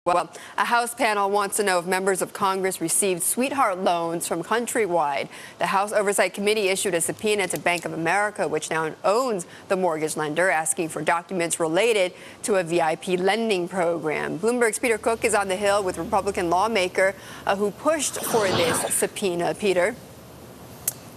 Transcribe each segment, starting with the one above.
Well, a House panel wants to know if members of Congress received sweetheart loans from Countrywide. The House Oversight Committee issued a subpoena to Bank of America, which now owns the mortgage lender, asking for documents related to a VIP lending program. Bloomberg's Peter Cook is on the Hill with Republican lawmaker who pushed for this subpoena. Peter.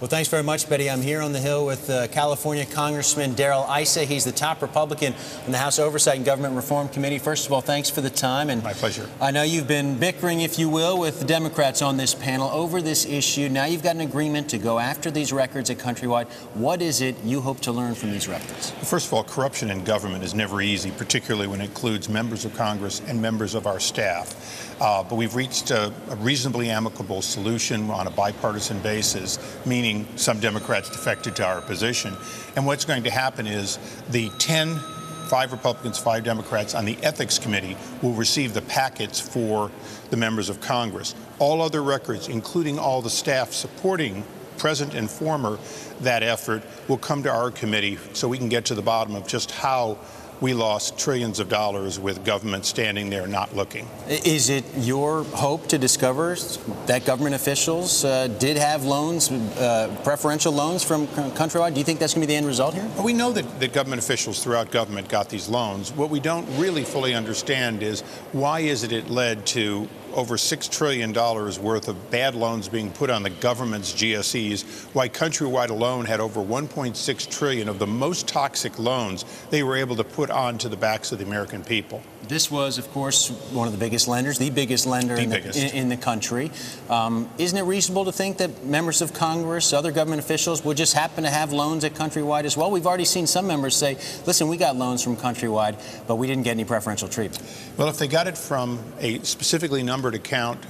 Well, thanks very much, Betty. I'm here on the Hill with California Congressman Darrell. Issa. He's the top Republican on the House Oversight and Government Reform Committee. First of all, thanks for the time. And my pleasure. I know you've been bickering, if you will, with the Democrats on this panel over this issue. Now you've got an agreement to go after these records at Countrywide. What is it you hope to learn from these records? First of all, corruption in government is never easy, particularly when it includes members of Congress and members of our staff. But we've reached a reasonably amicable solution on a bipartisan basis, meaning some Democrats defected to our position. And what's going to happen is the 5 Republicans, 5 Democrats on the Ethics Committee will receive the packets for the members of Congress. All other records, including all the staff supporting present and former that effort, will come to our committee so we can get to the bottom of just how we lost trillions of dollars with government standing there not looking. Is it your hope to discover that government officials did have loans, preferential loans from Countrywide? Do you think that's going to be the end result here? We know that government officials throughout government got these loans. What we don't really fully understand is why is it led to over $6 trillion worth of bad loans being put on the government's GSEs, why Countrywide alone had over $1.6 trillion of the most toxic loans they were able to put onto the backs of the American people. This was, of course, one of the biggest lenders, the biggest lender in the country. Isn't it reasonable to think that members of Congress, other government officials, would just happen to have loans at Countrywide as well? We've already seen some members say, listen, we got loans from Countrywide, but we didn't get any preferential treatment. Well, if they got it from a specifically numbered account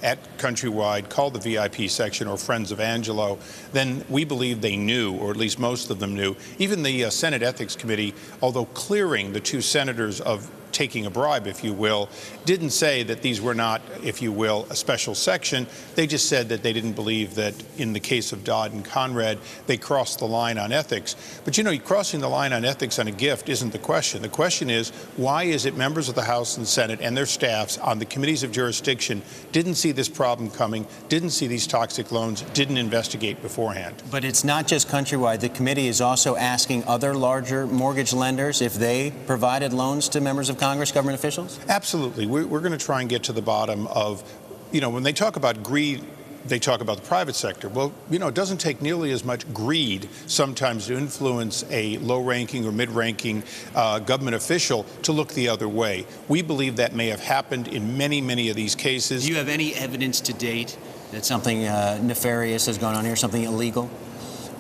at Countrywide called the VIP section or Friends of Angelo, then we believe they knew, or at least most of them knew. Even the Senate Ethics Committee, although clearing the 2 senators of taking a bribe, if you will, didn't say that these were not, if you will, a special section. They just said that they didn't believe that in the case of Dodd and Conrad, they crossed the line on ethics. But, you know, crossing the line on ethics on a gift isn't the question. The question is, why is it members of the House and Senate and their staffs on the committees of jurisdiction didn't see this problem coming, didn't see these toxic loans, didn't investigate beforehand? But it's not just Countrywide. The committee is also asking other larger mortgage lenders if they provided loans to members of Congress, government officials? Absolutely. We're going to try and get to the bottom of, you know, when they talk about greed, they talk about the private sector. Well, you know, it doesn't take nearly as much greed sometimes to influence a low-ranking or mid-ranking government official to look the other way. We believe that may have happened in many, many of these cases. Do you have any evidence to date that something nefarious has gone on here, something illegal?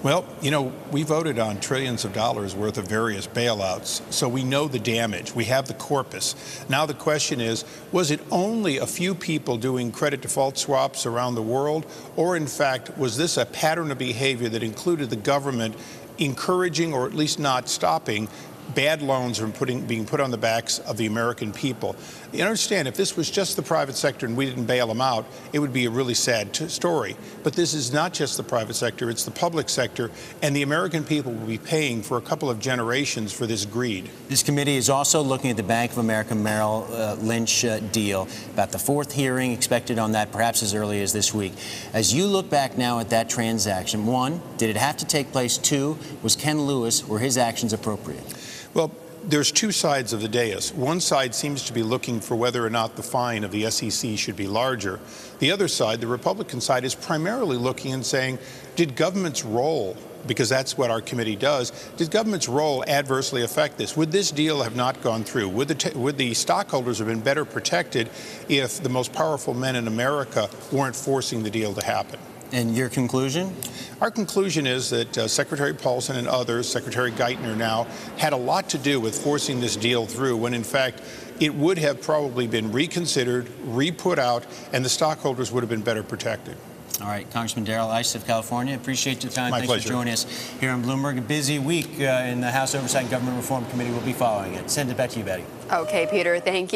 Well, you know, we voted on trillions of dollars worth of various bailouts, so we know the damage. We have the corpus. Now the question is, was it only a few people doing credit default swaps around the world, or in fact, was this a pattern of behavior that included the government encouraging or at least not stopping bad loans from being put on the backs of the American people? You understand, if this was just the private sector and we didn't bail them out, it would be a really sad story. But this is not just the private sector, it's the public sector, and the American people will be paying for a couple of generations for this greed. This committee is also looking at the Bank of America Merrill Lynch deal, about the 4th hearing expected on that perhaps as early as this week. As you look back now at that transaction, 1, did it have to take place? 2, was Ken Lewis, were his actions appropriate? Well, there's 2 sides of the dais. One side seems to be looking for whether or not the fine of the SEC should be larger. The other side, the Republican side, is primarily looking and saying, did government's role, because that's what our committee does, did government's role adversely affect this? Would this deal have not gone through? Would the stockholders have been better protected if the most powerful men in America weren't forcing the deal to happen? And your conclusion? Our conclusion is that Secretary Paulson and others, Secretary Geithner now, had a lot to do with forcing this deal through when, in fact, it would have probably been reconsidered, re-put out, and the stockholders would have been better protected. All right, Congressman Darrell Issa of California, appreciate your time. My Thanks pleasure. for joining us here on Bloomberg. A busy week in the House Oversight and Government Reform Committee. We'll be following it. Send it back to you, Betty. Okay, Peter, thank you.